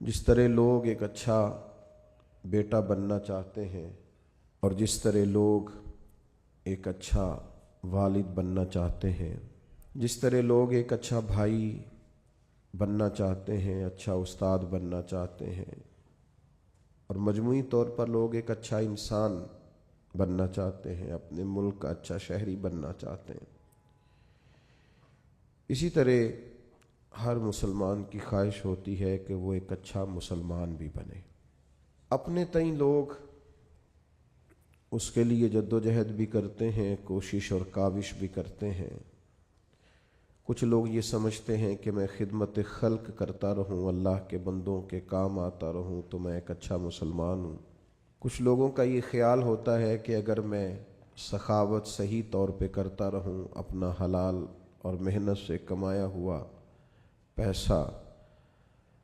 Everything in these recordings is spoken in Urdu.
جس طرح لوگ ایک اچھا بیٹا بننا چاہتے ہیں اور جس طرح لوگ ایک اچھا والد بننا چاہتے ہیں، جس طرح لوگ ایک اچھا بھائی بننا چاہتے ہیں، اچھا استاد بننا چاہتے ہیں، اور مجموعی طور پر لوگ ایک اچھا انسان بننا چاہتے ہیں، اپنے ملک کا اچھا شہری بننا چاہتے ہیں، اسی طرح ہر مسلمان کی خواہش ہوتی ہے کہ وہ ایک اچھا مسلمان بھی بنے۔ اپنے تئیں لوگ اس کے لیے جد و جہد بھی کرتے ہیں، کوشش اور کاوش بھی کرتے ہیں۔ کچھ لوگ یہ سمجھتے ہیں کہ میں خدمت خلق کرتا رہوں، اللہ کے بندوں کے کام آتا رہوں تو میں ایک اچھا مسلمان ہوں۔ کچھ لوگوں کا یہ خیال ہوتا ہے کہ اگر میں سخاوت صحیح طور پہ کرتا رہوں، اپنا حلال اور محنت سے کمایا ہوا پیسہ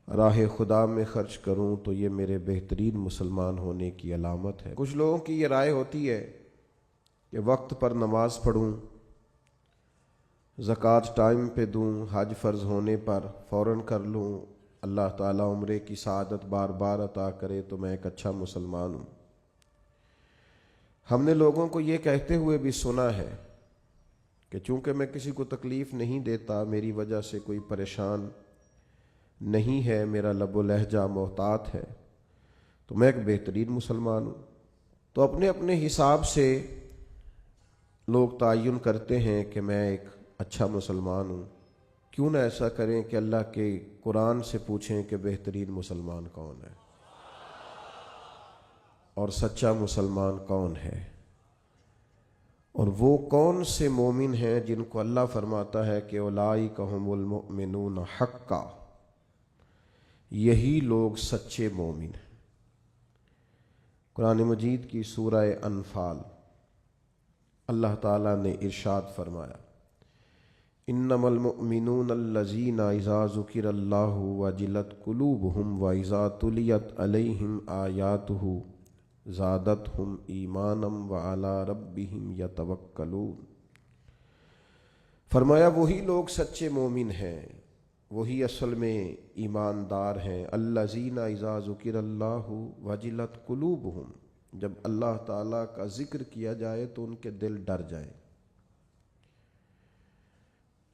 راہ خدا میں خرچ کروں تو یہ میرے بہترین مسلمان ہونے کی علامت ہے۔ کچھ لوگوں کی یہ رائے ہوتی ہے کہ وقت پر نماز پڑھوں، زکوٰۃ ٹائم پہ دوں، حج فرض ہونے پر فوراً کر لوں، اللہ تعالیٰ عمرے کی سعادت بار بار عطا کرے تو میں ایک اچھا مسلمان ہوں۔ ہم نے لوگوں کو یہ کہتے ہوئے بھی سنا ہے کہ چونکہ میں کسی کو تکلیف نہیں دیتا، میری وجہ سے کوئی پریشان نہیں ہے، میرا لب و لہجہ محتاط ہے، تو میں ایک بہترین مسلمان ہوں۔ تو اپنے اپنے حساب سے لوگ تعین کرتے ہیں کہ میں ایک اچھا مسلمان ہوں۔ کیوں نہ ایسا کریں کہ اللہ کے قرآن سے پوچھیں کہ بہترین مسلمان کون ہے اور سچا مسلمان کون ہے، اور وہ کون سے مومن ہیں جن کو اللہ فرماتا ہے کہ اولئک ھم المؤمنون حقا، یہی لوگ سچے مومن ہیں۔ قرآن مجید کی سورہ انفال اللہ تعالیٰ نے ارشاد فرمایا، انما المؤمنون الذین اذا ذکر اللہ وجلت قلوبہم واذا تلیت علیہم آیاتہ زادتہم ایمانا وعلی ربہم یتوکلون۔ فرمایا وہی لوگ سچے مومن ہیں، وہی اصل میں ایماندار ہیں۔ الذین اذا ذکر اللہ وجلت قلوبہم، جب اللہ تعالیٰ کا ذکر کیا جائے تو ان کے دل ڈر جائیں۔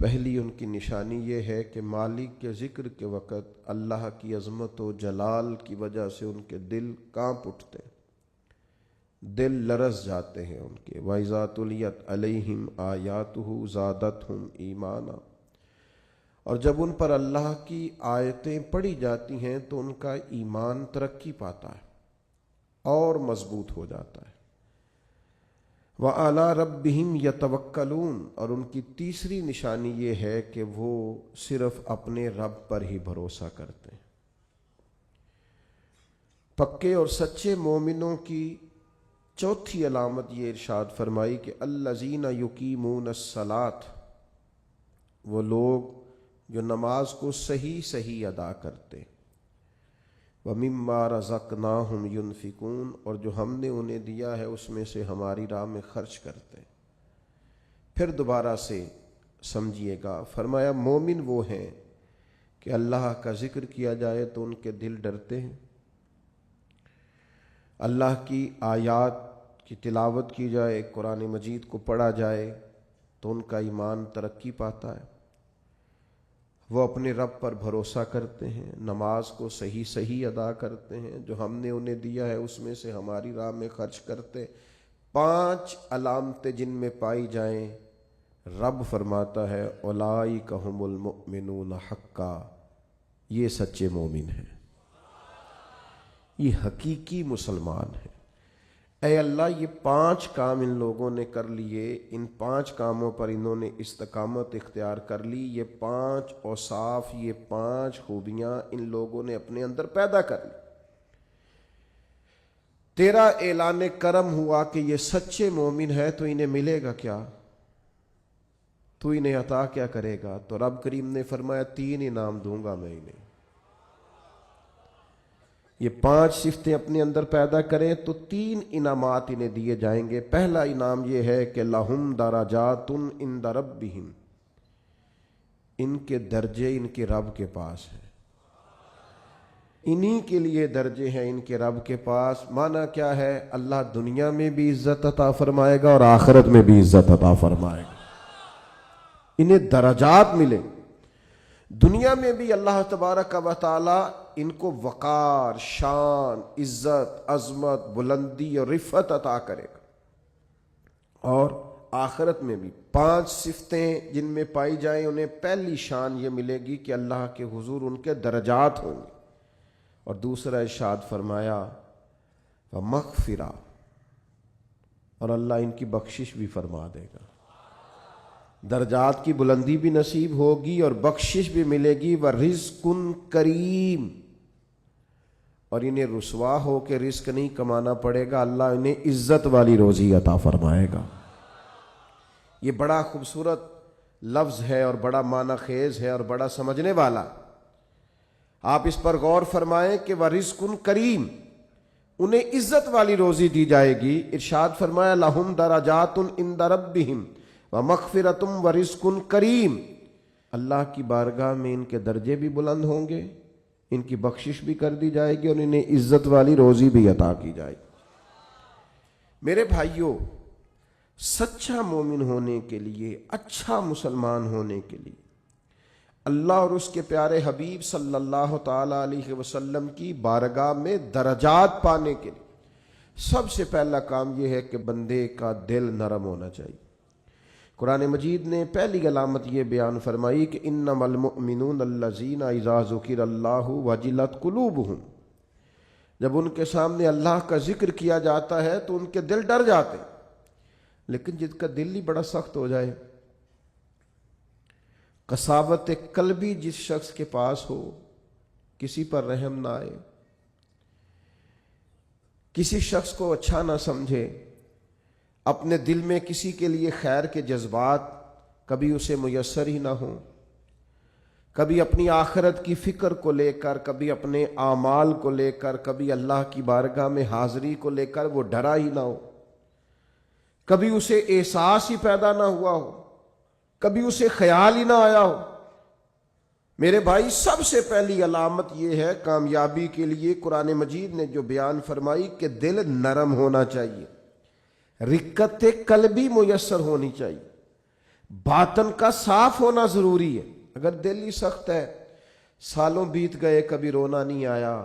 پہلی ان کی نشانی یہ ہے کہ مالک کے ذکر کے وقت اللہ کی عظمت و جلال کی وجہ سے ان کے دل کانپ اٹھتے، دل لرز جاتے ہیں ان کے۔ وَإِذَا تُلِيَتْ عَلَيْهِمْ آيَاتُهُ زَادَتْهُمْ ایمانا، اور جب ان پر اللہ کی آیتیں پڑھی جاتی ہیں تو ان کا ایمان ترقی پاتا ہے اور مضبوط ہو جاتا ہے۔ وَعَلَىٰ رَبِّهِمْ يَتَوَكَّلُونَ، اور ان کی تیسری نشانی یہ ہے کہ وہ صرف اپنے رب پر ہی بھروسہ کرتے ہیں۔ پکے اور سچے مومنوں کی چوتھی علامت یہ ارشاد فرمائی کہ الذین یقیمون الصلاۃ، وہ لوگ جو نماز کو صحیح صحیح ادا کرتے، وَمِمَّا رَزَقْنَاهُمْ يُنْفِقُونَ، اور جو ہم نے انہیں دیا ہے اس میں سے ہماری راہ میں خرچ کرتے۔ پھر دوبارہ سے سمجھیے گا، فرمایا مومن وہ ہیں کہ اللہ کا ذکر کیا جائے تو ان کے دل ڈرتے ہیں، اللہ کی آیات کی تلاوت کی جائے، قرآن مجید کو پڑھا جائے تو ان کا ایمان ترقی پاتا ہے، وہ اپنے رب پر بھروسہ کرتے ہیں، نماز کو صحیح صحیح ادا کرتے ہیں، جو ہم نے انہیں دیا ہے اس میں سے ہماری راہ میں خرچ کرتے۔ 5 علامتیں جن میں پائی جائیں، رب فرماتا ہے اولئک ھم المؤمنون حقا، یہ سچے مومن ہیں، یہ حقیقی مسلمان ہیں۔ اے اللہ، یہ 5 کام ان لوگوں نے کر لیے، ان 5 کاموں پر انہوں نے استقامت اختیار کر لی، یہ 5 اوصاف، یہ 5 خوبیاں ان لوگوں نے اپنے اندر پیدا کر لی۔ تیرا اعلان کرم ہوا کہ یہ سچے مومن ہے تو انہیں ملے گا کیا؟ تو انہیں عطا کیا کرے گا؟ تو رب کریم نے فرمایا 3 انعام دوں گا میں انہیں۔ یہ 5 صفتیں اپنے اندر پیدا کریں تو 3 انعامات انہیں دیے جائیں گے۔ پہلا انعام یہ ہے کہ لہم درجات عند ربہم، ان کے درجے ان کے رب کے پاس ہیں۔ انہی کے لیے درجے ہیں ان کے رب کے پاس۔ معنی کیا ہے؟ اللہ دنیا میں بھی عزت عطا فرمائے گا اور آخرت میں بھی عزت عطا فرمائے گا، انہیں درجات ملے۔ دنیا میں بھی اللہ تبارک و تعالی ان کو وقار، شان، عزت، عظمت، بلندی اور رفعت عطا کرے گا، اور آخرت میں بھی 5 صفتیں جن میں پائی جائیں انہیں پہلی شان یہ ملے گی کہ اللہ کے حضور ان کے درجات ہوں گے۔ اور دوسرا ارشاد فرمایا وَمَغْفِرَةٌ، اور اللہ ان کی بخشش بھی فرما دے گا، درجات کی بلندی بھی نصیب ہوگی اور بخشش بھی ملے گی۔ وَرِزْقٌ کریم، اور انہیں رسوا ہو کے رزق نہیں کمانا پڑے گا، اللہ انہیں عزت والی روزی عطا فرمائے گا۔ یہ بڑا خوبصورت لفظ ہے اور بڑا معنی خیز ہے اور بڑا سمجھنے والا۔ آپ اس پر غور فرمائیں کہ وَرِزْقٌ کریم، انہیں عزت والی روزی دی جائے گی۔ ارشاد فرمایا لَهُمْ دَرَجَاتٌ عِنْدَ رَبِّهِمْ وَمَغْفِرَةٌ وَرِزْقٌ کریم، اللہ کی بارگاہ میں ان کے درجے بھی بلند ہوں گے، ان کی بخشش بھی کر دی جائے گی اور انہیں عزت والی روزی بھی عطا کی جائے گی۔ میرے بھائیوں، سچا مومن ہونے کے لیے، اچھا مسلمان ہونے کے لیے، اللہ اور اس کے پیارے حبیب صلی اللہ تعالی علیہ وسلم کی بارگاہ میں درجات پانے کے لیے سب سے پہلا کام یہ ہے کہ بندے کا دل نرم ہونا چاہیے۔ قرآن مجید نے پہلی علامت یہ بیان فرمائی کہ انما المؤمنون الذین اذا ذکر اللہ وجلت قلوبہم، جب ان کے سامنے اللہ کا ذکر کیا جاتا ہے تو ان کے دل ڈر جاتے ہیں۔ لیکن جس کا دل ہی بڑا سخت ہو جائے، قساوت قلبی جس شخص کے پاس ہو، کسی پر رحم نہ آئے، کسی شخص کو اچھا نہ سمجھے، اپنے دل میں کسی کے لیے خیر کے جذبات کبھی اسے میسر ہی نہ ہوں، کبھی اپنی آخرت کی فکر کو لے کر، کبھی اپنے اعمال کو لے کر، کبھی اللہ کی بارگاہ میں حاضری کو لے کر وہ ڈرا ہی نہ ہو، کبھی اسے احساس ہی پیدا نہ ہوا ہو، کبھی اسے خیال ہی نہ آیا ہو، میرے بھائی سب سے پہلی علامت یہ ہے کامیابی کے لیے قرآن مجید نے جو بیان فرمائی کہ دل نرم ہونا چاہیے، رقت قلبی میسر ہونی چاہیے، باطن کا صاف ہونا ضروری ہے۔ اگر دل ہی سخت ہے، سالوں بیت گئے کبھی رونا نہیں آیا،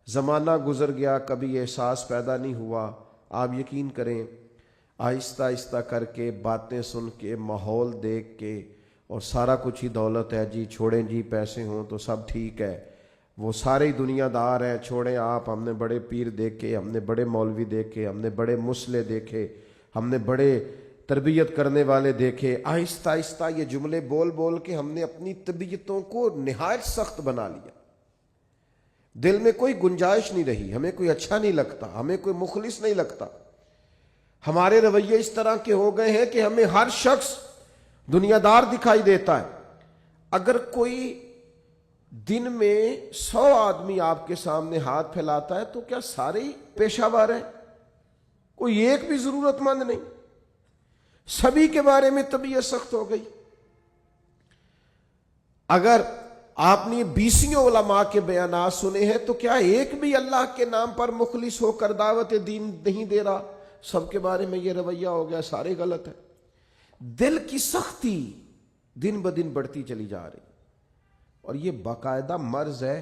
زمانہ گزر گیا کبھی احساس پیدا نہیں ہوا، آپ یقین کریں آہستہ آہستہ کر کے، باتیں سن کے، ماحول دیکھ کے، اور سارا کچھ ہی دولت ہے جی، چھوڑیں جی پیسے ہوں تو سب ٹھیک ہے، وہ سارے دنیا دار ہیں، چھوڑیں آپ، ہم نے بڑے پیر دیکھے، ہم نے بڑے مولوی دیکھے، ہم نے بڑے مسلح دیکھے، ہم نے بڑے تربیت کرنے والے دیکھے۔ آہستہ آہستہ یہ جملے بول بول کے ہم نے اپنی طبیعتوں کو نہایت سخت بنا لیا، دل میں کوئی گنجائش نہیں رہی، ہمیں کوئی اچھا نہیں لگتا، ہمیں کوئی مخلص نہیں لگتا، ہمارے رویے اس طرح کے ہو گئے ہیں کہ ہمیں ہر شخص دنیا دار دکھائی دیتا ہے۔ اگر کوئی دن میں 100 آدمی آپ کے سامنے ہاتھ پھیلاتا ہے تو کیا سارے ہی پیشہ ور ہیں؟ کوئی ایک بھی ضرورت مند نہیں، سبھی کے بارے میں طبیعت سخت ہو گئی۔ اگر آپ نے 20 علماء کے بیانات سنے ہیں تو کیا ایک بھی اللہ کے نام پر مخلص ہو کر دعوت دین نہیں دے رہا؟ سب کے بارے میں یہ رویہ ہو گیا، سارے غلط ہیں۔ دل کی سختی دن بدن بڑھتی چلی جا رہی، اور یہ باقاعدہ مرض ہے۔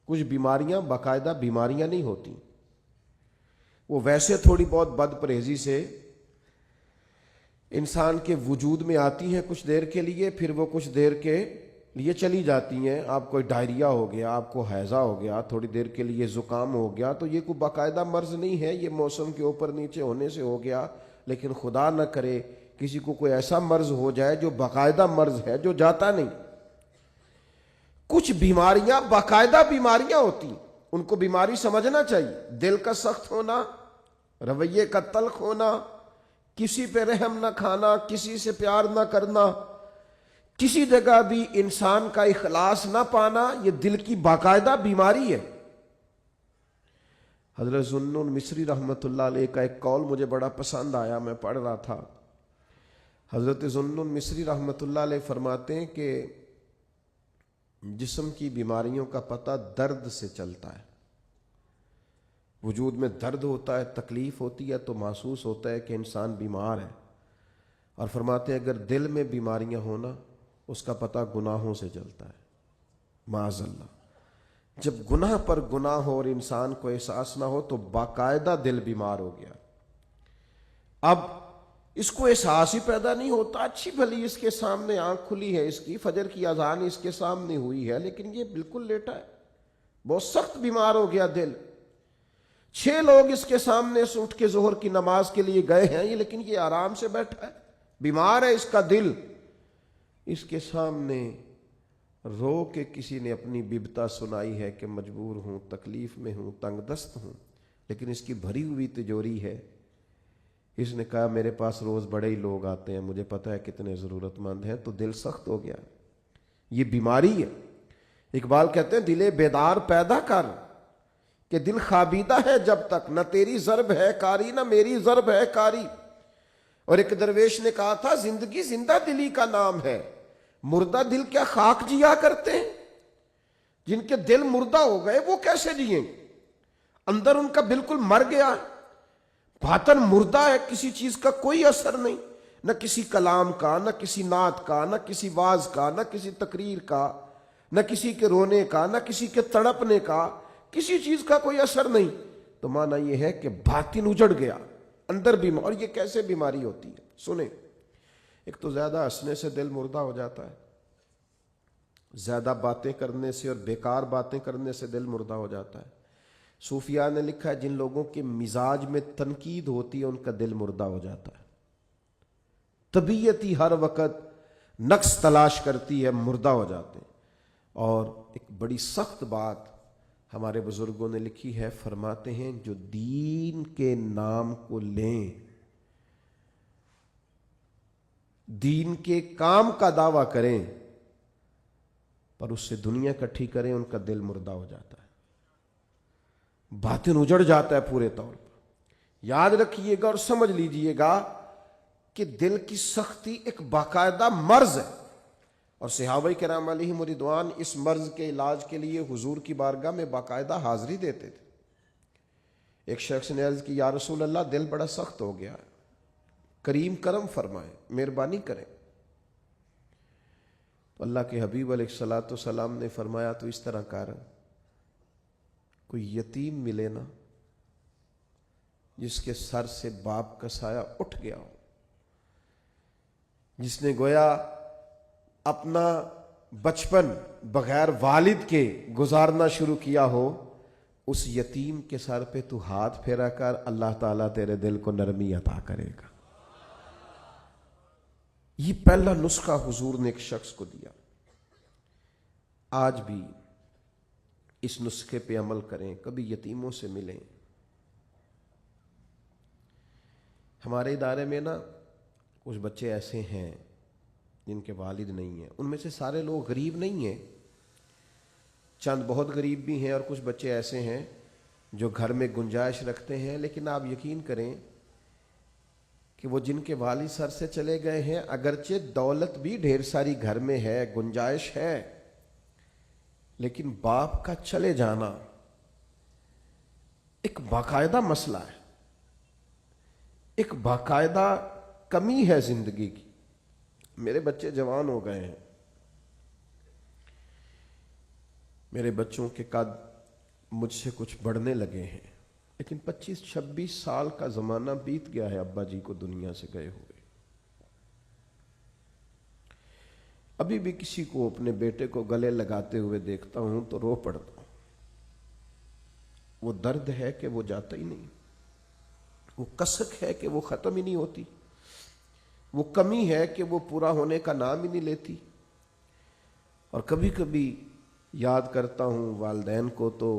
کچھ بیماریاں باقاعدہ بیماریاں نہیں ہوتی، وہ ویسے تھوڑی بہت بد پرہیزی سے انسان کے وجود میں آتی ہیں کچھ دیر کے لیے، پھر وہ کچھ دیر کے لیے چلی جاتی ہیں۔ آپ کو ڈائریا ہو گیا، آپ کو ہیضہ ہو گیا، تھوڑی دیر کے لیے زکام ہو گیا، تو یہ کوئی باقاعدہ مرض نہیں ہے، یہ موسم کے اوپر نیچے ہونے سے ہو گیا۔ لیکن خدا نہ کرے کسی کو کوئی ایسا مرض ہو جائے جو باقاعدہ مرض ہے، جو جاتا نہیں۔ کچھ بیماریاں باقاعدہ بیماریاں ہوتی، ان کو بیماری سمجھنا چاہیے۔ دل کا سخت ہونا، رویے کا تلخ ہونا، کسی پہ رحم نہ کھانا، کسی سے پیار نہ کرنا، کسی جگہ بھی انسان کا اخلاص نہ پانا، یہ دل کی باقاعدہ بیماری ہے۔ حضرت ذوالنون مصری رحمۃ اللہ علیہ کا ایک قول مجھے بڑا پسند آیا، میں پڑھ رہا تھا۔ حضرت ذوالنون مصری رحمۃ اللہ علیہ فرماتے ہیں کہ جسم کی بیماریوں کا پتہ درد سے چلتا ہے. وجود میں درد ہوتا ہے، تکلیف ہوتی ہے تو محسوس ہوتا ہے کہ انسان بیمار ہے. اور فرماتے ہیں اگر دل میں بیماریاں ہونا اس کا پتہ گناہوں سے چلتا ہے. معاذ اللہ. جب گناہ پر گناہ ہو اور انسان کو احساس نہ ہو تو باقاعدہ دل بیمار ہو گیا. اب اس کو احساس ہی پیدا نہیں ہوتا. اچھی بھلی اس کے سامنے آنکھ کھلی ہے، اس کی فجر کی اذان اس کے سامنے ہوئی ہے، لیکن یہ بالکل لیٹا ہے. بہت سخت بیمار ہو گیا دل. 6 لوگ اس کے سامنے سے اٹھ کے ظہر کی نماز کے لیے گئے ہیں، لیکن یہ آرام سے بیٹھا ہے. بیمار ہے اس کا دل. اس کے سامنے رو کے کسی نے اپنی ببتا سنائی ہے کہ مجبور ہوں، تکلیف میں ہوں، تنگ دست ہوں، لیکن اس کی بھری ہوئی تجوری ہے. اس نے کہا میرے پاس روز بڑے ہی لوگ آتے ہیں، مجھے پتہ ہے کتنے ضرورت مند ہیں، تو دل سخت ہو گیا. یہ بیماری ہے. اقبال کہتے ہیں دل بیدار پیدا کر کہ دل خوابیدہ ہے جب تک، نہ تیری ضرب ہے کاری نہ میری ضرب ہے کاری. اور ایک درویش نے کہا تھا زندگی زندہ دلی کا نام ہے، مردہ دل کیا خاک جیا کرتے ہیں؟ جن کے دل مردہ ہو گئے وہ کیسے جئیں؟ اندر ان کا بالکل مر گیا، باطن مردہ ہے، کسی چیز کا کوئی اثر نہیں، نہ کسی کلام کا، نہ کسی نعت کا، نہ کسی واعظ کا، نہ کسی تقریر کا، نہ کسی کے رونے کا، نہ کسی کے تڑپنے کا، کسی چیز کا کوئی اثر نہیں. تو معنی یہ ہے کہ باطن اجڑ گیا، اندر بیمار. اور یہ کیسے بیماری ہوتی ہے سنیں. ایک تو زیادہ ہنسنے سے دل مردہ ہو جاتا ہے، زیادہ باتیں کرنے سے اور بیکار باتیں کرنے سے دل مردہ ہو جاتا ہے. صوفیاء نے لکھا ہے جن لوگوں کے مزاج میں تنقید ہوتی ہے ان کا دل مردہ ہو جاتا ہے. طبیعت ہی ہر وقت نقص تلاش کرتی ہے، مردہ ہو جاتے ہیں. اور ایک بڑی سخت بات ہمارے بزرگوں نے لکھی ہے، فرماتے ہیں جو دین کے نام کو لیں، دین کے کام کا دعویٰ کریں پر اس سے دنیا اکٹھی کریں، ان کا دل مردہ ہو جاتا ہے، باطن اجڑ جاتا ہے پورے طور پر. یاد رکھیے گا اور سمجھ لیجئے گا کہ دل کی سختی ایک باقاعدہ مرض ہے. اور صحابہ کرام علیہم رضوان اس مرض کے علاج کے لیے حضور کی بارگاہ میں باقاعدہ حاضری دیتے تھے. ایک شخص نے عرض کی یا رسول اللہ دل بڑا سخت ہو گیا ہے، کریم کرم فرمائیں، مہربانی کریں. تو اللہ کے حبیب علیہ الصلوۃ والسلام نے فرمایا تو اس طرح کر، کوئی یتیم ملے نا جس کے سر سے باپ کا سایہ اٹھ گیا ہو، جس نے گویا اپنا بچپن بغیر والد کے گزارنا شروع کیا ہو، اس یتیم کے سر پہ تو ہاتھ پھیرا کر، اللہ تعالیٰ تیرے دل کو نرمی عطا کرے گا. یہ پہلا نسخہ حضور نے ایک شخص کو دیا. آج بھی اس نسخے پہ عمل کریں، کبھی یتیموں سے ملیں. ہمارے ادارے میں نا کچھ بچے ایسے ہیں جن کے والد نہیں ہیں. ان میں سے سارے لوگ غریب نہیں ہیں، چند بہت غریب بھی ہیں، اور کچھ بچے ایسے ہیں جو گھر میں گنجائش رکھتے ہیں. لیکن آپ یقین کریں کہ وہ جن کے والد سر سے چلے گئے ہیں، اگرچہ دولت بھی ڈھیر ساری گھر میں ہے، گنجائش ہے، لیکن باپ کا چلے جانا ایک باقاعدہ مسئلہ ہے، ایک باقاعدہ کمی ہے زندگی کی. میرے بچے جوان ہو گئے ہیں، میرے بچوں کے قد مجھ سے کچھ بڑھنے لگے ہیں، لیکن 25-26 سال کا زمانہ بیت گیا ہے ابا جی کو دنیا سے گئے ہوئے. ابھی بھی کسی کو اپنے بیٹے کو گلے لگاتے ہوئے دیکھتا ہوں تو رو پڑتا ہوں. وہ درد ہے کہ وہ جاتا ہی نہیں، وہ کسک ہے کہ وہ ختم ہی نہیں ہوتی، وہ کمی ہے کہ وہ پورا ہونے کا نام ہی نہیں لیتی. اور کبھی کبھی یاد کرتا ہوں والدین کو تو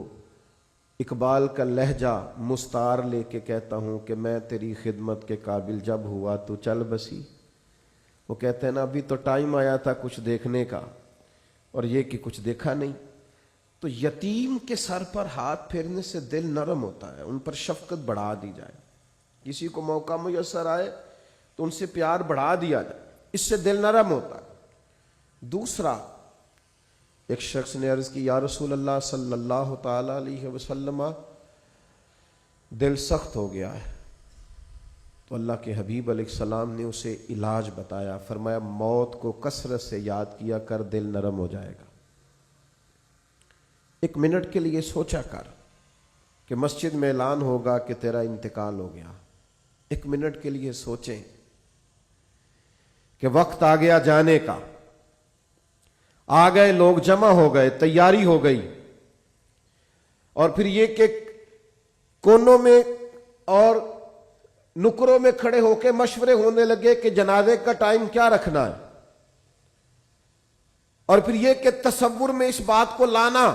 اقبال کا لہجہ مستعار لے کے کہتا ہوں کہ میں تیری خدمت کے قابل جب ہوا تو چل بسی. وہ کہتے ہیں نا ابھی تو ٹائم آیا تھا کچھ دیکھنے کا، اور یہ کہ کچھ دیکھا نہیں. تو یتیم کے سر پر ہاتھ پھیرنے سے دل نرم ہوتا ہے، ان پر شفقت بڑھا دی جائے. کسی کو موقع میسر آئے تو ان سے پیار بڑھا دیا جائے، اس سے دل نرم ہوتا ہے. دوسرا، ایک شخص نے عرض کی یا رسول اللہ صلی اللہ تعالی علیہ وسلم دل سخت ہو گیا ہے. تو اللہ کے حبیب علیہ السلام نے اسے علاج بتایا. فرمایا موت کو کثرت سے یاد کیا کر, دل نرم ہو جائے گا. 1 منٹ کے لیے سوچا کر کہ مسجد میں اعلان ہوگا کہ تیرا انتقال ہو گیا. 1 منٹ کے لیے سوچیں کہ وقت آ گیا جانے کا, آ گئے لوگ جمع ہو گئے, تیاری ہو گئی, اور پھر یہ کہ کونوں میں اور نکروں میں کھڑے ہو کے مشورے ہونے لگے کہ جنازے کا ٹائم کیا رکھنا ہے, اور پھر یہ کہ تصور میں اس بات کو لانا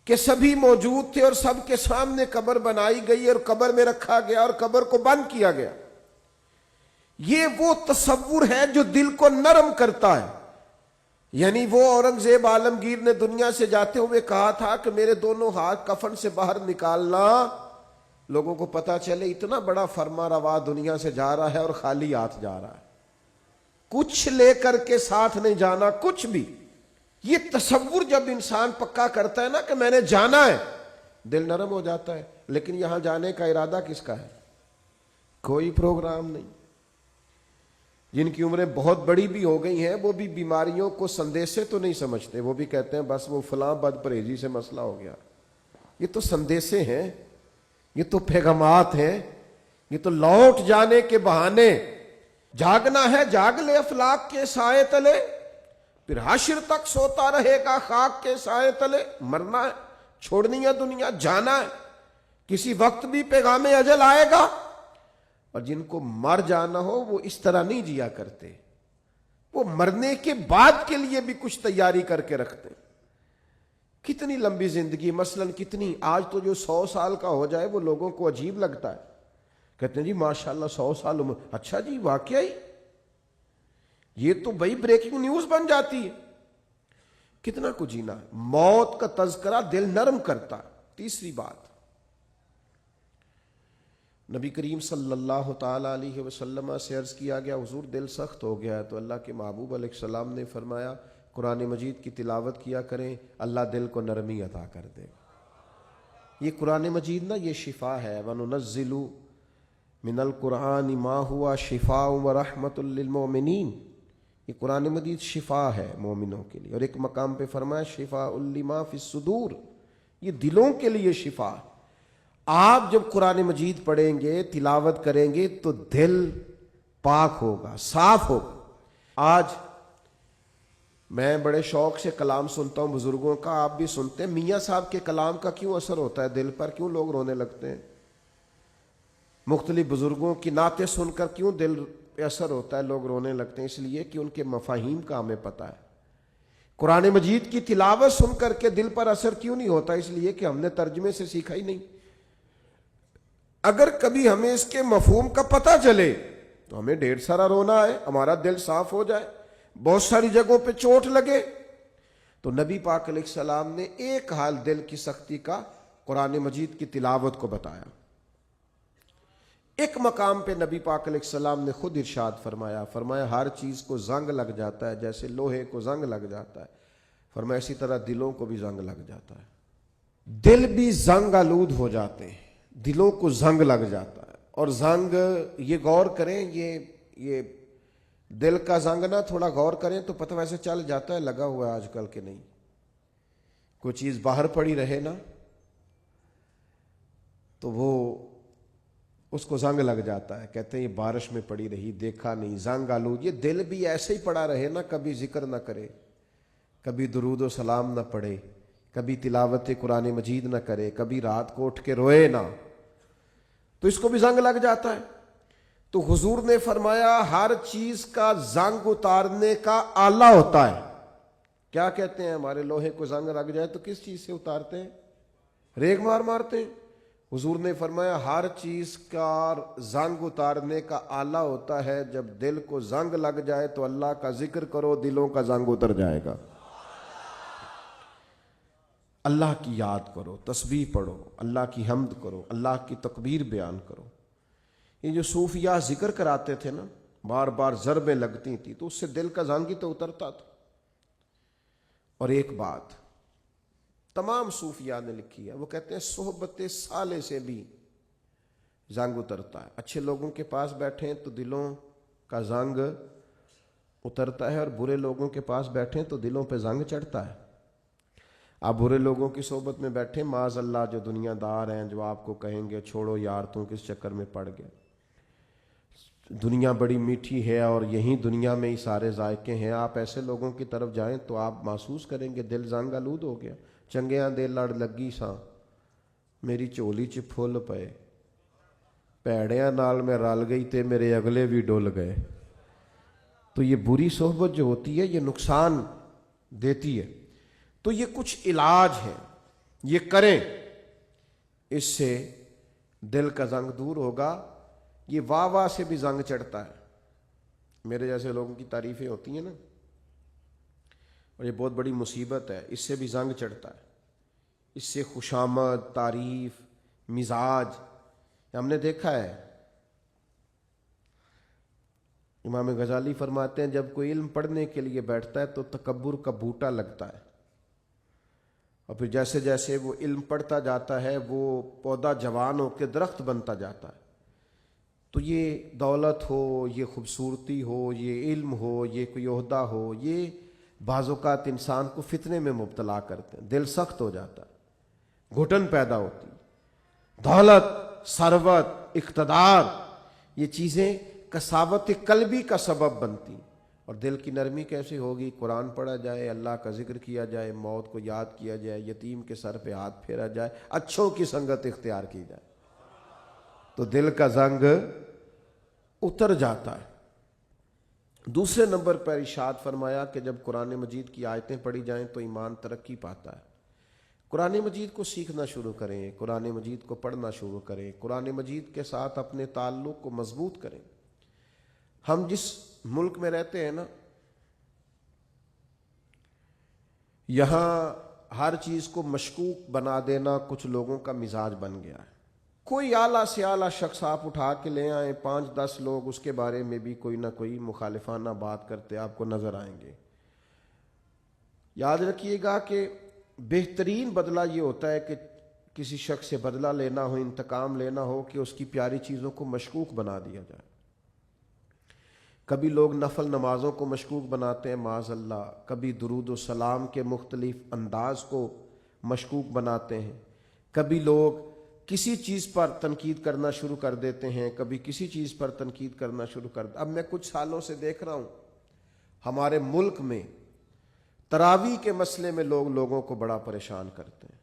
کہ سبھی موجود تھے اور سب کے سامنے قبر بنائی گئی اور قبر میں رکھا گیا اور قبر کو بند کیا گیا. یہ وہ تصور ہے جو دل کو نرم کرتا ہے. یعنی وہ اورنگزیب عالمگیر نے دنیا سے جاتے ہوئے کہا تھا کہ میرے دونوں ہاتھ کفن سے باہر نکالنا, لوگوں کو پتا چلے اتنا بڑا فرما روا دنیا سے جا رہا ہے اور خالی ہاتھ جا رہا ہے, کچھ لے کر کے ساتھ نہیں جانا کچھ بھی. یہ تصور جب انسان پکا کرتا ہے نا کہ میں نے جانا ہے, دل نرم ہو جاتا ہے. لیکن یہاں جانے کا ارادہ کس کا ہے؟ کوئی پروگرام نہیں. جن کی عمریں بہت بڑی بھی ہو گئی ہیں وہ بھی بیماریوں کو سندیسے تو نہیں سمجھتے, وہ بھی کہتے ہیں بس وہ فلاں بد پرہیزی سے مسئلہ ہو گیا. یہ تو سندیسے ہیں, یہ تو پیغامات ہیں, یہ تو لوٹ جانے کے بہانے. جاگنا ہے جاگ لے افلاک کے سائے تلے, پھر حشر تک سوتا رہے گا خاک کے سائے تلے. مرنا ہے, چھوڑنی ہے دنیا, جانا ہے, کسی وقت بھی پیغام اجل آئے گا. اور جن کو مر جانا ہو وہ اس طرح نہیں جیا کرتے, وہ مرنے کے بعد کے لیے بھی کچھ تیاری کر کے رکھتے. کتنی لمبی زندگی, مثلا کتنی, آج تو جو 100 سال کا ہو جائے وہ لوگوں کو عجیب لگتا ہے. کہتے ہیں جی ماشاءاللہ 100 سال عمر. اچھا جی واقعی, یہ تو بڑی بریکنگ نیوز بن جاتی ہے. کتنا کچھ جینا ہے. موت کا تذکرہ دل نرم کرتا ہے. تیسری بات, نبی کریم صلی اللہ تعالی علیہ وسلم سے عرض کیا گیا حضور دل سخت ہو گیا ہے. تو اللہ کے محبوب علیہ السلام نے فرمایا قرآن مجید کی تلاوت کیا کریں, اللہ دل کو نرمی عطا کر دے. یہ قرآن مجید نا یہ شفا ہے. وَنُنَزِّلُ مِنَ الْقُرْآنِ مَا هُوَ شِفَاءٌ وَرَحْمَةٌ لِّلْمُؤْمِنِينَ. یہ قرآن مجید شفا ہے مومنوں کے لیے. اور ایک مقام پہ فرمایا شِفَاءٌ لِّمَا فِي الصُّدُورِ, یہ دلوں کے لیے شفا ہے. آپ جب قرآن مجید پڑھیں گے, تلاوت کریں گے تو دل پاک ہوگا, صاف ہوگا. آج میں بڑے شوق سے کلام سنتا ہوں بزرگوں کا, آپ بھی سنتے ہیں. میاں صاحب کے کلام کا کیوں اثر ہوتا ہے دل پر, کیوں لوگ رونے لگتے ہیں؟ مختلف بزرگوں کی نعتیں سن کر کیوں دل پہ اثر ہوتا ہے, لوگ رونے لگتے ہیں؟ اس لیے کہ ان کے مفاہیم کا ہمیں پتہ ہے. قرآن مجید کی تلاوت سن کر کے دل پر اثر کیوں نہیں ہوتا؟ اس لیے کہ ہم نے ترجمے سے سیکھا ہی نہیں. اگر کبھی ہمیں اس کے مفہوم کا پتہ چلے تو ہمیں ڈھیر سارا رونا ہے, ہمارا دل صاف ہو جائے, بہت ساری جگہوں پہ چوٹ لگے. تو نبی پاک علیہ السلام نے ایک حال دل کی سختی کا قرآن مجید کی تلاوت کو بتایا. ایک مقام پہ نبی پاک علیہ السلام نے خود ارشاد فرمایا ہر چیز کو زنگ لگ جاتا ہے, جیسے لوہے کو زنگ لگ جاتا ہے, فرمایا اسی طرح دلوں کو بھی زنگ لگ جاتا ہے. دل بھی زنگ آلود ہو جاتے ہیں, دلوں کو زنگ لگ جاتا ہے. اور زنگ, یہ غور کریں, یہ دل کا زنگ نا تھوڑا غور کریں تو پتہ ویسے چل جاتا ہے لگا ہوا ہے آج کل کے نہیں. کوئی چیز باہر پڑی رہے نا تو وہ اس کو زنگ لگ جاتا ہے. کہتے ہیں یہ بارش میں پڑی رہی, دیکھا نہیں, زنگ آلود. یہ دل بھی ایسے ہی پڑا رہے نا, کبھی ذکر نہ کرے, کبھی درود و سلام نہ پڑھے, کبھی تلاوت قرآن مجید نہ کرے, کبھی رات کو اٹھ کے روئے نہ, تو اس کو بھی زنگ لگ جاتا ہے. تو حضور نے فرمایا ہر چیز کا زنگ اتارنے کا آلہ ہوتا ہے. کیا کہتے ہیں, ہمارے لوہے کو زنگ لگ جائے تو کس چیز سے اتارتے ہیں؟ ریگ مارتے ہیں. حضور نے فرمایا ہر چیز کا زنگ اتارنے کا آلہ ہوتا ہے, جب دل کو زنگ لگ جائے تو اللہ کا ذکر کرو, دلوں کا زنگ اتر جائے گا. اللہ کی یاد کرو, تسبیح پڑھو, اللہ کی حمد کرو, اللہ کی تکبیر بیان کرو. یہ جو صوفیاء ذکر کراتے تھے نا, بار بار ضربیں لگتی تھی تو اس سے دل کا زنگ ہی تو اترتا تھا. اور ایک بات تمام صوفیاء نے لکھی ہے، وہ کہتے ہیں صحبت صالح سے بھی زنگ اترتا ہے۔ اچھے لوگوں کے پاس بیٹھیں تو دلوں کا زنگ اترتا ہے، اور برے لوگوں کے پاس بیٹھیں تو دلوں پہ زنگ چڑھتا ہے۔ آپ برے لوگوں کی صحبت میں بیٹھیں، معاذ اللہ جو دنیا دار ہیں، جو آپ کو کہیں گے چھوڑو یار تم کس چکر میں پڑ گئے، دنیا بڑی میٹھی ہے اور یہیں دنیا میں ہی سارے ذائقے ہیں، آپ ایسے لوگوں کی طرف جائیں تو آپ محسوس کریں گے دل زنگ آلود ہو گیا۔ چنگیاں دے لڑ لگی ساں میری چولی چ پھل پئے، پیڑیاں نال میں رل گئی تے میرے اگلے بھی ڈل گئے۔ تو یہ بری صحبت جو ہوتی ہے یہ نقصان دیتی ہے، تو یہ کچھ علاج ہے، یہ کریں، اس سے دل کا زنگ دور ہوگا۔ یہ واہ واہ سے بھی زنگ چڑھتا ہے، میرے جیسے لوگوں کی تعریفیں ہوتی ہیں نا، اور یہ بہت بڑی مصیبت ہے، اس سے بھی زنگ چڑھتا ہے، اس سے خوشامد، تعریف، مزاج، ہم نے دیکھا ہے۔ امام غزالی فرماتے ہیں جب کوئی علم پڑھنے کے لیے بیٹھتا ہے تو تکبر کا بوٹا لگتا ہے، اور پھر جیسے جیسے وہ علم پڑھتا جاتا ہے وہ پودا جوان ہو کے درخت بنتا جاتا ہے۔ تو یہ دولت ہو، یہ خوبصورتی ہو، یہ علم ہو، یہ کوئی عہدہ ہو، یہ بعض اوقات انسان کو فتنے میں مبتلا کرتے ہیں، دل سخت ہو جاتا ہے، گھٹن پیدا ہوتی ہے۔ دولت، ثروت، اقتدار، یہ چیزیں کساوت قلبی کا سبب بنتی، اور دل کی نرمی کیسے ہوگی؟ قرآن پڑھا جائے، اللہ کا ذکر کیا جائے، موت کو یاد کیا جائے، یتیم کے سر پہ ہاتھ پھیرا جائے، اچھوں کی سنگت اختیار کی جائے، تو دل کا زنگ اتر جاتا ہے۔ دوسرے نمبر پر ارشاد فرمایا کہ جب قرآن مجید کی آیتیں پڑھی جائیں تو ایمان ترقی پاتا ہے۔ قرآن مجید کو سیکھنا شروع کریں، قرآن مجید کو پڑھنا شروع کریں، قرآن مجید کے ساتھ اپنے تعلق کو مضبوط کریں۔ ہم جس ملک میں رہتے ہیں نا، یہاں ہر چیز کو مشکوک بنا دینا کچھ لوگوں کا مزاج بن گیا ہے۔ کوئی اعلیٰ سے اعلیٰ شخص آپ اٹھا کے لے آئیں، 5-10 لوگ اس کے بارے میں بھی کوئی نہ کوئی مخالفانہ بات کرتے آپ کو نظر آئیں گے۔ یاد رکھیے گا کہ بہترین بدلہ یہ ہوتا ہے کہ کسی شخص سے بدلہ لینا ہو، انتقام لینا ہو، کہ اس کی پیاری چیزوں کو مشکوک بنا دیا جائے۔ کبھی لوگ نفل نمازوں کو مشکوک بناتے ہیں معاذ اللہ، کبھی درود و سلام کے مختلف انداز کو مشکوک بناتے ہیں، کبھی لوگ کسی چیز پر تنقید کرنا شروع کر دیتے ہیں، کبھی کسی چیز پر تنقید کرنا شروع کر دیتے ہیں۔ اب میں کچھ سالوں سے دیکھ رہا ہوں ہمارے ملک میں تراویح کے مسئلے میں لوگ لوگوں کو بڑا پریشان کرتے ہیں۔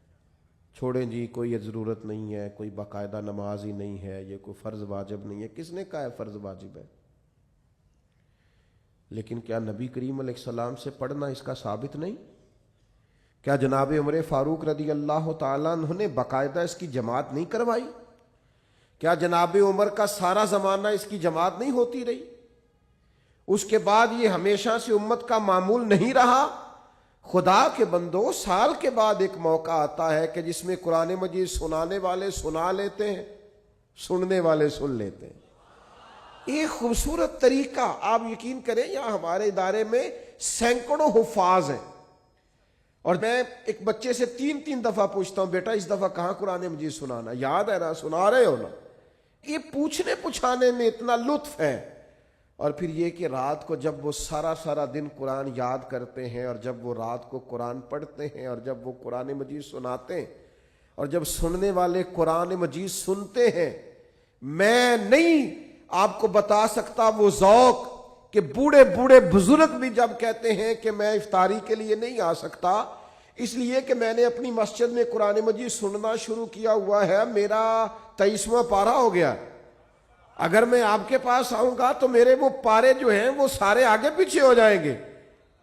چھوڑیں جی، کوئی ضرورت نہیں ہے، کوئی باقاعدہ نماز ہی نہیں ہے، یہ کوئی فرض واجب نہیں ہے۔ کس نے کہا ہے فرض واجب ہے؟ لیکن کیا نبی کریم علیہ السلام سے پڑھنا اس کا ثابت نہیں؟ کیا جناب عمر فاروق رضی اللہ تعالیٰ عنہ نے باقاعدہ اس کی جماعت نہیں کروائی؟ کیا جناب عمر کا سارا زمانہ اس کی جماعت نہیں ہوتی رہی؟ اس کے بعد یہ ہمیشہ سے امت کا معمول نہیں رہا؟ خدا کے بندو، سال کے بعد ایک موقع آتا ہے کہ جس میں قرآن مجید سنانے والے سنا لیتے ہیں، سننے والے سن لیتے ہیں۔ ایک خوبصورت طریقہ، آپ یقین کریں یہاں ہمارے ادارے میں سینکڑوں حفاظ ہیں، اور میں ایک بچے سے 3 دفعہ پوچھتا ہوں بیٹا اس دفعہ کہاں قرآن مجید سنانا، یاد ہے نا، سنا رہے ہو نا؟ یہ پوچھنے پچھانے میں اتنا لطف ہے۔ اور پھر یہ کہ رات کو جب وہ سارا دن قرآن یاد کرتے ہیں، اور جب وہ رات کو قرآن پڑھتے ہیں، اور جب وہ قرآن مجید سناتے ہیں، اور جب سننے والے قرآن مجید سنتے ہیں، میں نہیں آپ کو بتا سکتا وہ ذوق کہ بوڑھے بزرگ بھی جب کہتے ہیں کہ میں افطاری کے لیے نہیں آ سکتا اس لیے کہ میں نے اپنی مسجد میں قرآن مجید سننا شروع کیا ہوا ہے، میرا 23واں پارہ ہو گیا، اگر میں آپ کے پاس آؤں گا تو میرے وہ پارے جو ہیں وہ سارے آگے پیچھے ہو جائیں گے۔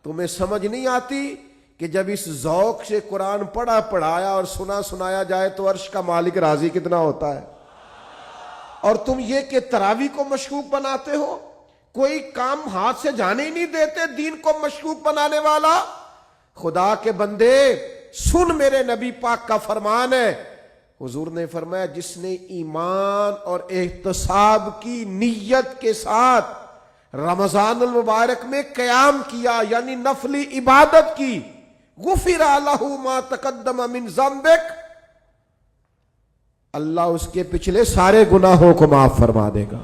تمہیں سمجھ نہیں آتی کہ جب اس ذوق سے قرآن پڑھایا اور سنایا جائے تو عرش کا مالک راضی کتنا ہوتا ہے؟ اور تم یہ کہ تراویح کو مشکوک بناتے ہو، کوئی کام ہاتھ سے جانے ہی نہیں دیتے دین کو مشکوک بنانے والا۔ خدا کے بندے سن، میرے نبی پاک کا فرمان ہے، حضور نے فرمایا جس نے ایمان اور احتساب کی نیت کے ساتھ رمضان المبارک میں قیام کیا، یعنی نفلی عبادت کی، غفر لہ ما تقدم من ذنبک، اللہ اس کے پچھلے سارے گناہوں کو معاف فرما دے گا۔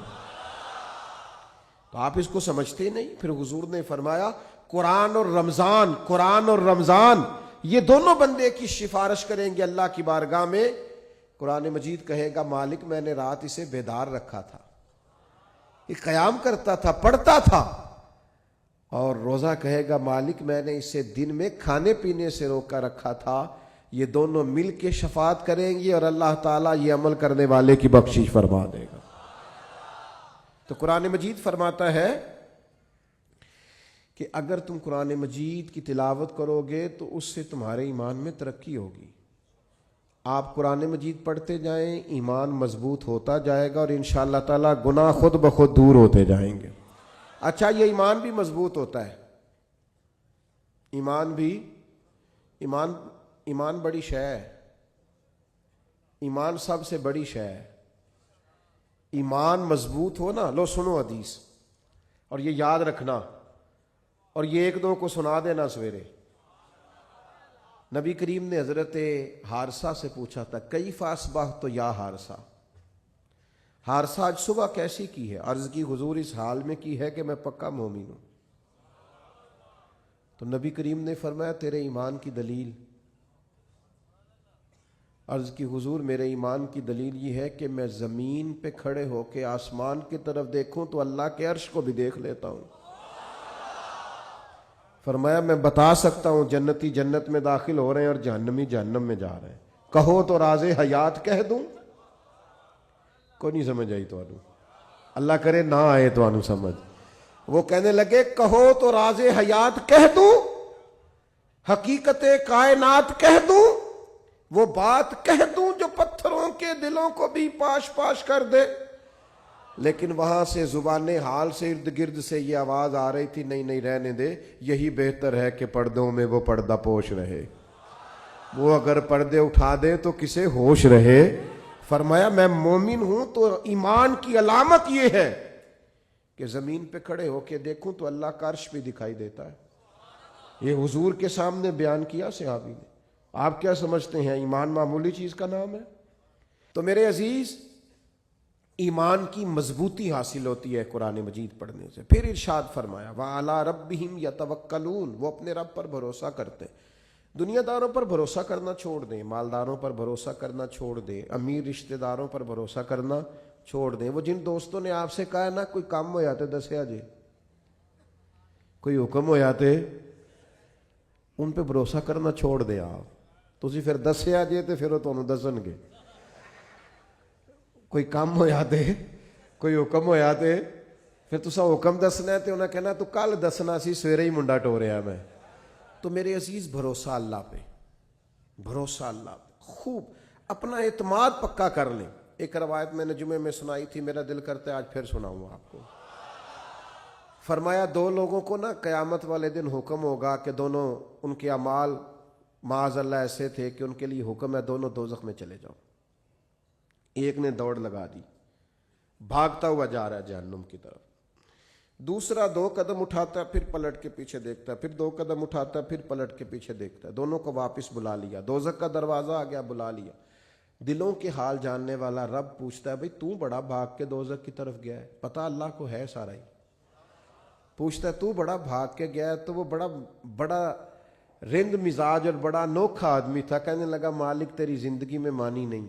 تو آپ اس کو سمجھتے نہیں۔ پھر حضور نے فرمایا قرآن اور رمضان، قرآن اور رمضان یہ دونوں بندے کی سفارش کریں گے اللہ کی بارگاہ میں۔ قرآن مجید کہے گا مالک میں نے رات اسے بیدار رکھا تھا، یہ قیام کرتا تھا، پڑھتا تھا، اور روزہ کہے گا مالک میں نے اسے دن میں کھانے پینے سے روکا رکھا تھا۔ یہ دونوں مل کے شفاعت کریں گے اور اللہ تعالیٰ یہ عمل کرنے والے کی بخشش فرما دے گا۔ تو قرآن مجید فرماتا ہے کہ اگر تم قرآن مجید کی تلاوت کرو گے تو اس سے تمہارے ایمان میں ترقی ہوگی۔ آپ قرآن مجید پڑھتے جائیں، ایمان مضبوط ہوتا جائے گا اور انشاءاللہ تعالیٰ گناہ خود بخود دور ہوتے جائیں گے۔ اچھا، یہ ایمان بھی مضبوط ہوتا ہے، ایمان بڑی شے ہے، ایمان سب سے بڑی شے ہے۔ ایمان مضبوط ہو نا، لو سنو حدیث اور یہ یاد رکھنا، اور یہ ایک دو کو سنا دینا سویرے۔ نبی کریم نے حضرت حارثہ سے پوچھا تھا کیف اصبحت یا حارثہ، حارثہ آج صبح کیسی کی ہے؟ عرض کی حضور اس حال میں کی ہے کہ میں پکا مومن ہوں۔ تو نبی کریم نے فرمایا تیرے ایمان کی دلیل؟ عرض کی حضور میرے ایمان کی دلیل یہ ہے کہ میں زمین پہ کھڑے ہو کے آسمان کی طرف دیکھوں تو اللہ کے عرش کو بھی دیکھ لیتا ہوں۔ فرمایا میں بتا سکتا ہوں جنتی جنت میں داخل ہو رہے ہیں اور جہنمی جہنم میں جا رہے ہیں، کہو تو راز حیات کہہ دوں؟ کوئی نہیں سمجھ آئی تو اللہ کرے نہ آئے تو سمجھ۔ وہ کہنے لگے کہو تو راز حیات کہہ دوں، حقیقت کائنات کہہ دوں، وہ بات کہہ دوں جو پتھروں کے دلوں کو بھی پاش پاش کر دے۔ لیکن وہاں سے زبان حال سے ارد گرد سے یہ آواز آ رہی تھی نہیں رہنے دے، یہی بہتر ہے کہ پردوں میں وہ پردہ پوش رہے، وہ اگر پردے اٹھا دے تو کسے ہوش رہے۔ فرمایا میں مومن ہوں تو ایمان کی علامت یہ ہے کہ زمین پہ کھڑے ہو کے دیکھوں تو اللہ کا عرش بھی دکھائی دیتا ہے۔ یہ حضور کے سامنے بیان کیا صحابی نے۔ آپ کیا سمجھتے ہیں ایمان معمولی چیز کا نام ہے؟ تو میرے عزیز، ایمان کی مضبوطی حاصل ہوتی ہے قرآن مجید پڑھنے سے۔ پھر ارشاد فرمایا وَعَلَىٰ رَبِّهِمْ يَتَوَكَّلُونَ، وہ اپنے رب پر بھروسہ کرتے۔ دنیا داروں پر بھروسہ کرنا چھوڑ دیں، مالداروں پر بھروسہ کرنا چھوڑ دیں، امیر رشتہ داروں پر بھروسہ کرنا چھوڑ دیں۔ وہ جن دوستوں نے آپ سے کہا نا کوئی کام ہو جاتے دسیا جی، کوئی حکم ہو جاتے، ان پہ بھروسہ کرنا چھوڑ دیں آپ۔ تسی پھر دسیا جی تو پھر وہ تمہیں دسن گے۔ کوئی کام ہو جاتے، کوئی حکم ہو جاتے، پھر تسا حکم دسنا ہے تو انہیں کہنا تو کل دسنا سی، سویرے ہی منڈا ٹوریا میں۔ تو میرے عزیز بھروسہ اللہ پہ، بھروسہ اللہ پہ، خوب اپنا اعتماد پکا کر لیں۔ ایک روایت میں نے جمعے میں سنائی تھی، میرا دل کرتا ہے آج پھر سناؤں آپ کو۔ فرمایا دو لوگوں کو نا قیامت والے دن حکم ہوگا کہ دونوں، ان کے اعمال معاذ اللہ ایسے تھے کہ ان کے لیے حکم ہے دونوں دوزخ میں چلے جاؤ۔ ایک نے دوڑ لگا دی، بھاگتا ہوا جا رہا ہے جہنم کی طرف، دوسرا 2 قدم اٹھاتا ہے پھر پلٹ کے پیچھے دیکھتا ہے، پھر 2 قدم اٹھاتا ہے پھر پلٹ کے پیچھے دیکھتا ہے، دونوں کو واپس بلا لیا، دوزخ کا دروازہ آ گیا، بلا لیا۔ دلوں کے حال جاننے والا رب پوچھتا ہے بھئی تو بڑا بھاگ کے دوزخ کی طرف گیا ہے؟ پتہ اللہ کو ہے سارا ہی۔ پوچھتا ہے تو بڑا بھاگ کے گیا ہے، تو وہ بڑا رند مزاج اور بڑا انوکھا آدمی تھا، کہنے لگا مالک تیری زندگی میں مانی نہیں،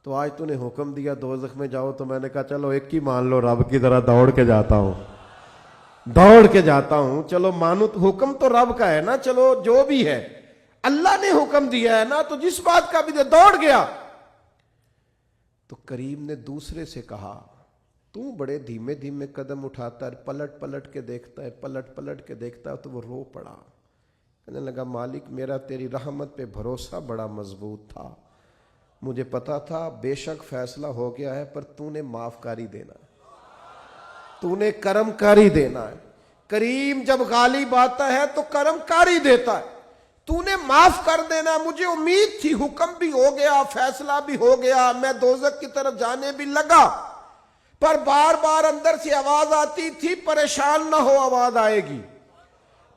تو آج تو نے حکم دیا دوزخ میں جاؤ، تو میں نے کہا چلو ایک ہی مان لو، رب کی طرح دوڑ کے جاتا ہوں، چلو مانو، حکم تو رب کا ہے نا، چلو جو بھی ہے اللہ نے حکم دیا ہے نا، تو جس بات کا بھی دے دوڑ گیا۔ تو کریم نے دوسرے سے کہا تو بڑے دھیمے دھیمے قدم اٹھاتا ہے، پلٹ پلٹ کے دیکھتا ہے، تو وہ رو پڑا، کہنے لگا مالک میرا تیری رحمت پہ بھروسہ بڑا مضبوط تھا، مجھے پتا تھا بے شک فیصلہ ہو گیا ہے، پر تو نے معاف کاری دینا، تو نے کرم کاری دینا ہے۔ کریم جب غالب آتا ہے تو کرم کاری دیتا ہے، تو نے معاف کر دینا۔ مجھے امید تھی، حکم بھی ہو گیا، فیصلہ بھی ہو گیا، میں دوزخ کی طرف جانے بھی لگا، پر بار بار اندر سے آواز آتی تھی پریشان نہ ہو، آواز آئے گی،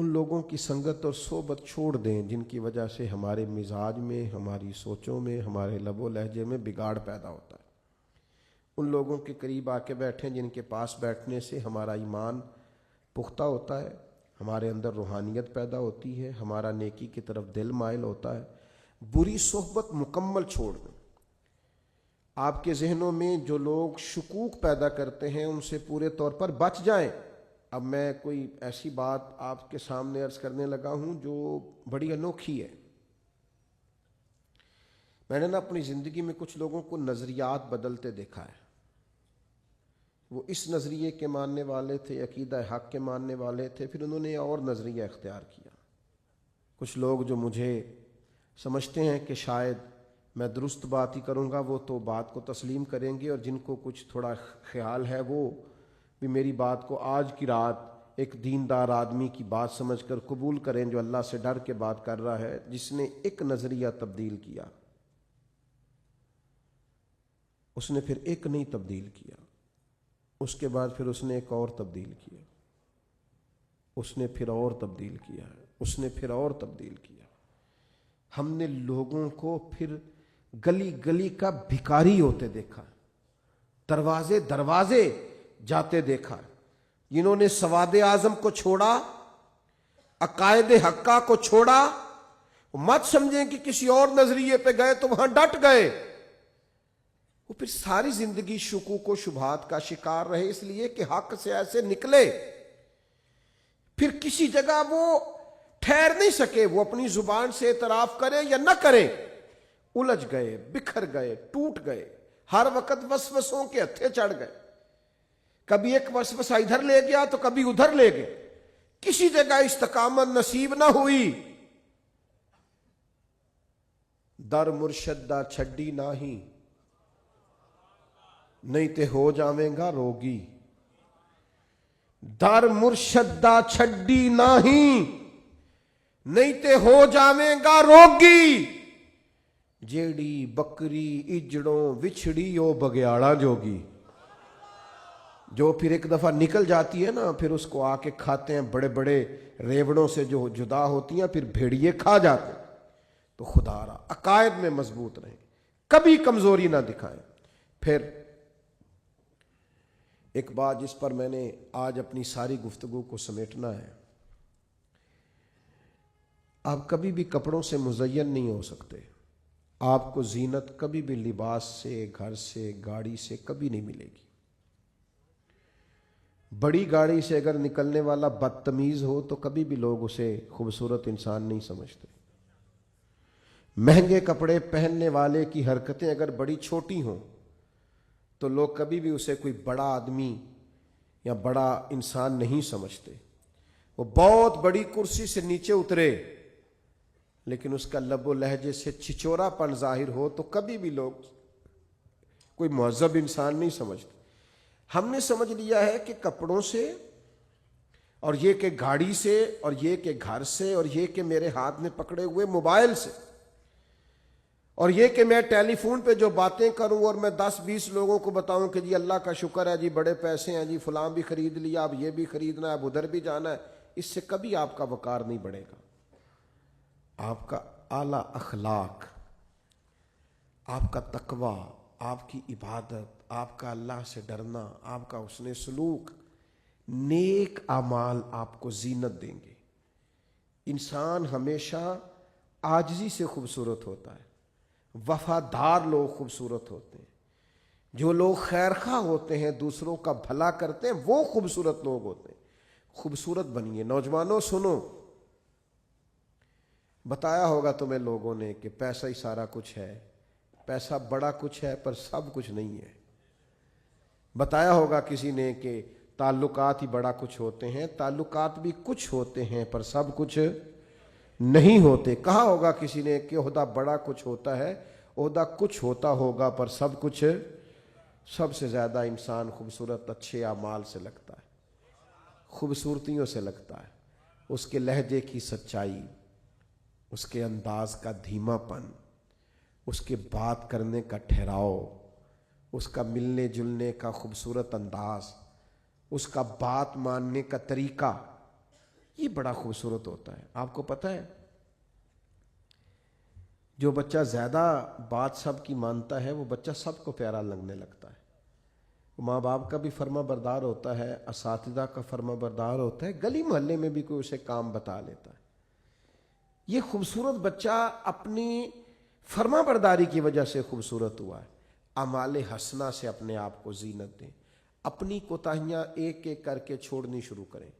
ان لوگوں کی سنگت اور صحبت چھوڑ دیں جن کی وجہ سے ہمارے مزاج میں، ہماری سوچوں میں، ہمارے لب و لہجے میں بگاڑ پیدا ہوتا ہے۔ ان لوگوں کے قریب آ کے بیٹھیں جن کے پاس بیٹھنے سے ہمارا ایمان پختہ ہوتا ہے، ہمارے اندر روحانیت پیدا ہوتی ہے، ہمارا نیکی کی طرف دل مائل ہوتا ہے۔ بری صحبت مکمل چھوڑ دیں۔ آپ کے ذہنوں میں جو لوگ شکوک پیدا کرتے ہیں ان سے پورے طور پر بچ جائیں۔ اب میں کوئی ایسی بات آپ کے سامنے عرض کرنے لگا ہوں جو بڑی انوکھی ہے۔ میں نے نا اپنی زندگی میں کچھ لوگوں کو نظریات بدلتے دیکھا ہے۔ وہ اس نظریے کے ماننے والے تھے، عقیدہ حق کے ماننے والے تھے، پھر انہوں نے اور نظریہ اختیار کیا۔ کچھ لوگ جو مجھے سمجھتے ہیں کہ شاید میں درست بات ہی کروں گا وہ تو بات کو تسلیم کریں گے، اور جن کو کچھ تھوڑا خیال ہے وہ بھی میری بات کو آج کی رات ایک دیندار آدمی کی بات سمجھ کر قبول کریں جو اللہ سے ڈر کے بات کر رہا ہے، جس نے ایک نظریہ تبدیل کیا، اس نے پھر ایک نہیں تبدیل کیا، اس کے بعد پھر اس نے ایک اور تبدیل کیا، اس نے پھر اور تبدیل کیا، اس نے پھر اور تبدیل کیا۔ ہم نے لوگوں کو پھر گلی گلی کا بھکاری ہوتے دیکھا، دروازے دروازے جاتے دیکھا۔ جنہوں نے سواد اعظم کو چھوڑا، عقائد حقہ کو چھوڑا، مت سمجھیں کہ کسی اور نظریے پہ گئے تو وہاں ڈٹ گئے، وہ پھر ساری زندگی شکوک و شبہات کا شکار رہے، اس لیے کہ حق سے ایسے نکلے پھر کسی جگہ وہ ٹھہر نہیں سکے۔ وہ اپنی زبان سے اعتراف کرے یا نہ کرے، الجھ گئے، بکھر گئے، ٹوٹ گئے، ہر وقت وسوسوں کے ہتھے چڑھ گئے۔ کبھی ایک وسوسہ ادھر لے گیا تو کبھی ادھر لے گئے، کسی جگہ استقامت نصیب نہ ہوئی۔ در مرشد دا چھڈی ناہی، نہیں تے ہو جاویں گا روگی۔ در مرشد دا چھڈی ناہی، نہیں تے ہو جاویں گا روگی۔ جیڑی بکری اجڑوں وچھڑی او بگیاڑا جوگی۔ جو پھر ایک دفعہ نکل جاتی ہے نا، پھر اس کو آ کے کھاتے ہیں بڑے بڑے ریوڑوں سے جو جدا ہوتی ہیں، پھر بھیڑیے کھا جاتے ہیں۔ تو خدا را عقائد میں مضبوط رہیں، کبھی کمزوری نہ دکھائیں۔ پھر ایک بات جس پر میں نے آج اپنی ساری گفتگو کو سمیٹنا ہے، آپ کبھی بھی کپڑوں سے مزین نہیں ہو سکتے۔ آپ کو زینت کبھی بھی لباس سے، گھر سے، گاڑی سے کبھی نہیں ملے گی۔ بڑی گاڑی سے اگر نکلنے والا بدتمیز ہو تو کبھی بھی لوگ اسے خوبصورت انسان نہیں سمجھتے۔ مہنگے کپڑے پہننے والے کی حرکتیں اگر بڑی چھوٹی ہوں تو لوگ کبھی بھی اسے کوئی بڑا آدمی یا بڑا انسان نہیں سمجھتے۔ وہ بہت بڑی کرسی سے نیچے اترے لیکن اس کا لب و لہجے سے چھچورا پن ظاہر ہو تو کبھی بھی لوگ کوئی مہذب انسان نہیں سمجھتے۔ ہم نے سمجھ لیا ہے کہ کپڑوں سے، اور یہ کہ گاڑی سے، اور یہ کہ گھر سے، اور یہ کہ میرے ہاتھ میں پکڑے ہوئے موبائل سے، اور یہ کہ میں ٹیلی فون پہ جو باتیں کروں اور میں 10-20 لوگوں کو بتاؤں کہ جی اللہ کا شکر ہے، جی بڑے پیسے ہیں، جی فلاں بھی خرید لیا، اب یہ بھی خریدنا ہے، اب ادھر بھی جانا ہے، اس سے کبھی آپ کا وقار نہیں بڑھے گا۔ آپ کا اعلیٰ اخلاق، آپ کا تقوی، آپ کی عبادت، آپ کا اللہ سے ڈرنا، آپ کا حسن سلوک، نیک اعمال آپ کو زینت دیں گے۔ انسان ہمیشہ عاجزی سے خوبصورت ہوتا ہے، وفادار لوگ خوبصورت ہوتے ہیں، جو لوگ خیرخواہ ہوتے ہیں، دوسروں کا بھلا کرتے ہیں، وہ خوبصورت لوگ ہوتے ہیں۔ خوبصورت بنیے۔ نوجوانوں سنو، بتایا ہوگا تمہیں لوگوں نے کہ پیسہ ہی سارا کچھ ہے، پیسہ بڑا کچھ ہے پر سب کچھ نہیں ہے۔ بتایا ہوگا کسی نے کہ تعلقات ہی بڑا کچھ ہوتے ہیں، تعلقات بھی کچھ ہوتے ہیں پر سب کچھ نہیں ہوتے۔ کہا ہوگا کسی نے کہ عہدہ بڑا کچھ ہوتا ہے، عہدہ کچھ ہوتا ہوگا پر سب کچھ۔ سب سے زیادہ انسان خوبصورت اچھے اعمال سے لگتا ہے، خوبصورتیوں سے لگتا ہے۔ اس کے لہجے کی سچائی، اس کے انداز کا دھیما پن، اس کے بات کرنے کا ٹھہراؤ، اس کا ملنے جلنے کا خوبصورت انداز، اس کا بات ماننے کا طریقہ، یہ بڑا خوبصورت ہوتا ہے. آپ کو پتہ ہے جو بچہ زیادہ بات سب کی مانتا ہے وہ بچہ سب کو پیارا لگنے لگتا ہے. ماں باپ کا بھی فرما بردار ہوتا ہے, اساتذہ کا فرما بردار ہوتا ہے, گلی محلے میں بھی کوئی اسے کام بتا لیتا ہے. یہ خوبصورت بچہ اپنی فرما برداری کی وجہ سے خوبصورت ہوا ہے. اعمال حسنہ سے اپنے آپ کو زینت دیں, اپنی کوتاہیاں ایک ایک کر کے چھوڑنی شروع کریں,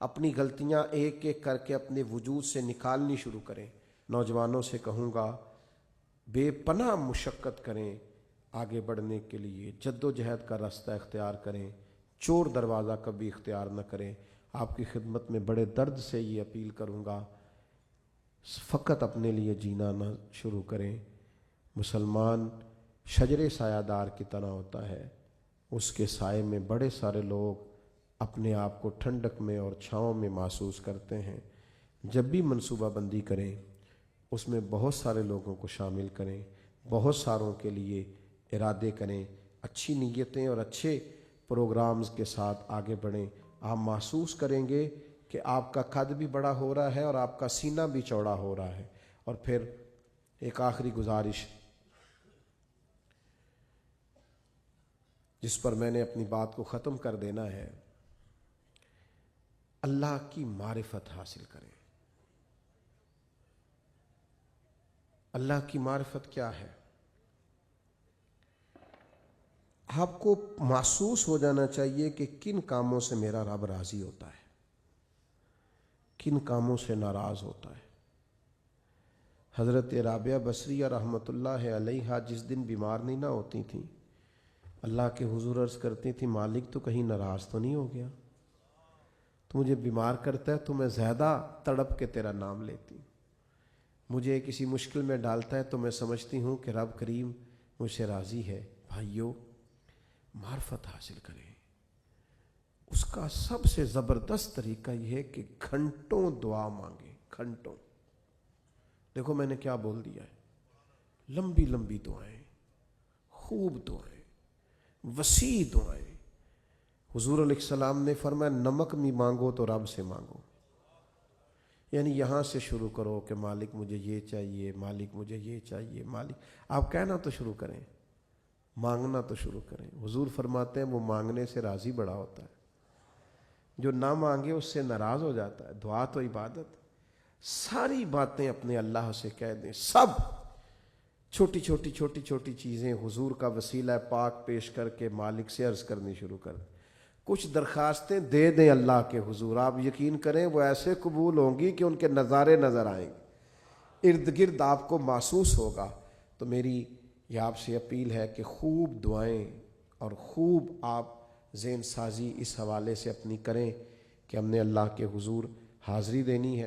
اپنی غلطیاں ایک ایک کر کے اپنے وجود سے نکالنی شروع کریں. نوجوانوں سے کہوں گا بے پناہ مشقت کریں, آگے بڑھنے کے لیے جد و جہد کا راستہ اختیار کریں, چور دروازہ کبھی اختیار نہ کریں. آپ کی خدمت میں بڑے درد سے یہ اپیل کروں گا, فقط اپنے لیے جینا نہ شروع کریں. مسلمان شجر سایہ دار کی طرح ہوتا ہے, اس کے سائے میں بڑے سارے لوگ اپنے آپ کو ٹھنڈک میں اور چھاؤں میں محسوس کرتے ہیں. جب بھی منصوبہ بندی کریں اس میں بہت سارے لوگوں کو شامل کریں, بہت ساروں کے لیے ارادے کریں, اچھی نیتیں اور اچھے پروگرامز کے ساتھ آگے بڑھیں. آپ محسوس کریں گے کہ آپ کا قد بھی بڑا ہو رہا ہے اور آپ کا سینہ بھی چوڑا ہو رہا ہے. اور پھر ایک آخری گزارش جس پر میں نے اپنی بات کو ختم کر دینا ہے, اللہ کی معرفت حاصل کریں. اللہ کی معرفت کیا ہے؟ آپ کو محسوس ہو جانا چاہیے کہ کن کاموں سے میرا رب راضی ہوتا ہے, کن کاموں سے ناراض ہوتا ہے. حضرت رابعہ بصریہ رحمۃ اللہ علیہا جس دن بیمار نہیں نہ ہوتی تھیں, اللہ کے حضور عرض کرتی تھی مالک تو کہیں ناراض تو نہیں ہو گیا, تو مجھے بیمار کرتا ہے تو میں زیادہ تڑپ کے تیرا نام لیتی ہوں, مجھے کسی مشکل میں ڈالتا ہے تو میں سمجھتی ہوں کہ رب کریم مجھ سے راضی ہے. بھائیو, معرفت حاصل کریں. اس کا سب سے زبردست طریقہ یہ ہے کہ گھنٹوں دعا مانگیں, گھنٹوں. دیکھو میں نے کیا بول دیا ہے, لمبی لمبی دعائیں, خوب دعائیں, وسیع دعائیں. حضور علیہ السلام نے فرمایا نمک بھی مانگو تو رب سے مانگو. یعنی یہاں سے شروع کرو کہ مالک مجھے یہ چاہیے, مالک مجھے یہ چاہیے, مالک. آپ کہنا تو شروع کریں, مانگنا تو شروع کریں. حضور فرماتے ہیں وہ مانگنے سے راضی بڑا ہوتا ہے, جو نہ مانگے اس سے ناراض ہو جاتا ہے. دعا تو عبادت. ساری باتیں اپنے اللہ سے کہہ دیں, سب چھوٹی چھوٹی چھوٹی چھوٹی چیزیں حضور کا وسیلہ پاک پیش کر کے مالک سے عرض کرنی شروع کر دیں. کچھ درخواستیں دے دیں اللہ کے حضور, آپ یقین کریں وہ ایسے قبول ہوں گی کہ ان کے نظارے نظر آئیں گے, ارد گرد آپ کو محسوس ہوگا. تو میری یہ آپ سے اپیل ہے کہ خوب دعائیں اور خوب آپ ذہن سازی اس حوالے سے اپنی کریں کہ ہم نے اللہ کے حضور حاضری دینی ہے.